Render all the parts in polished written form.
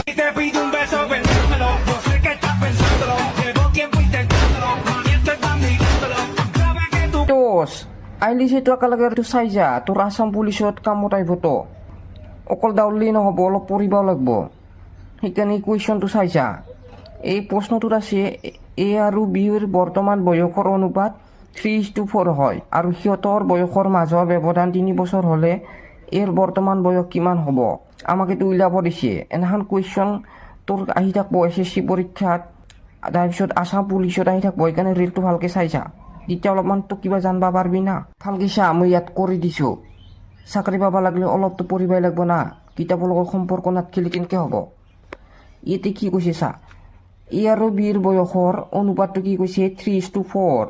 Y te pido un beso, pensándolo. Yo sé que estás pensándolo. Llevo tiempo intentándolo. Mientras estás mirándolo. Sabes que tú. Tos, আইলি সেইটো একেলগে এইটো চাই যা তোৰ আছাম পুলিচত কামত আহিব তো অকল দাউৰলি নহ'ব অলপ পঢ়িবও লাগিব সেইকাৰণে কুৱেশ্যনটো চাই যা এই প্ৰশ্নটোত আছে এ আৰু বিৰ বৰ্তমান বয়সৰ অনুপাত 3:4 হয় আৰু সিহঁতৰ বয়সৰ মাজৰ ব্যৱধান 3 বছৰ হ'লে এৰ বৰ্তমান বয়স কিমান হ'ব আমাক এইটো উলিয়াব দিছে এনেহান কুৱেশ্যন তোৰ আহি থাকিব SSC পৰীক্ষাত তাৰপিছত আছাম পুলিচত আহি থাকিব সেইকাৰণে ৰিলটো ভালকৈ চাই যা তেতিয়া অলপমান তো কিবা জানবা পাৰবি না ভালকৈ চা মই ইয়াত কৰি দিছোঁ চাকৰি পাব লাগিলে অলপতো পঢ়িবই লাগিব না কিতাপৰ লগত সম্পৰ্ক নাথাকিলে কেনেকৈ হ'ব ইয়াতে কি কৈছে চা এ আৰু বিৰ বয়সৰ অনুপাতটো কি কৈছে 3:4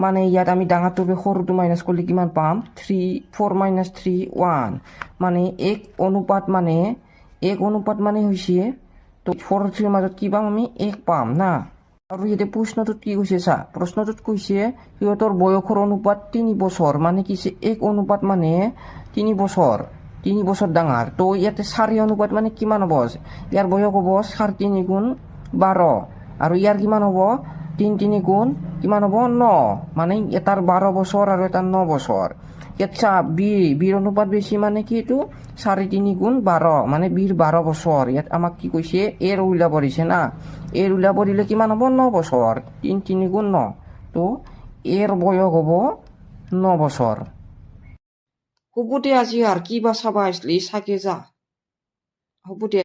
মানে ইয়াত আমি ডাঙৰটো সৰুটো মাইনাছ কৰিলে কিমান পাম 4 - 3 1 মানে এক অনুপাত মানে হৈছে তো 4 আৰু 3 মাজত কি পাম আমি 1 পাম না আৰু ইয়াতে প্ৰশ্নটোত কি কৈছে চা প্ৰশ্নটোত কৈছে সিহঁতৰ বয়সৰ অনুপাত 3 বছৰ মানে কি 1 অনুপাত মানে 3 বছৰ ডাঙৰ তো ইয়াতে 4 অনুপাত মানে কিমান হ'ব ইয়াৰ বয়স হ'ব 3.5 গুণ 12 আৰু ইয়াৰ কিমান হ'ব 3 গুণ কিমান হ'ব 9 মানে এটাৰ 12 বছৰ আৰু এটাৰ 9 বছৰ ইয়াত চা বিৰ অনুপাত বেছি মানে কি এইটো 3.5 গুণ 12 মানে বিৰ 12 বছৰ ইয়াত আমাক কি কৈছে এৰ উলিয়াব দিছে না এৰ উলিয়াব দিলে কিমান হ'ব 9 বছৰ 3 গুণ 9 তো এৰ বয়স হ'ব 9 বছৰ হ'ব দে আজি আৰু কিবা চাবা আসলি চাগে যা হ'ব দে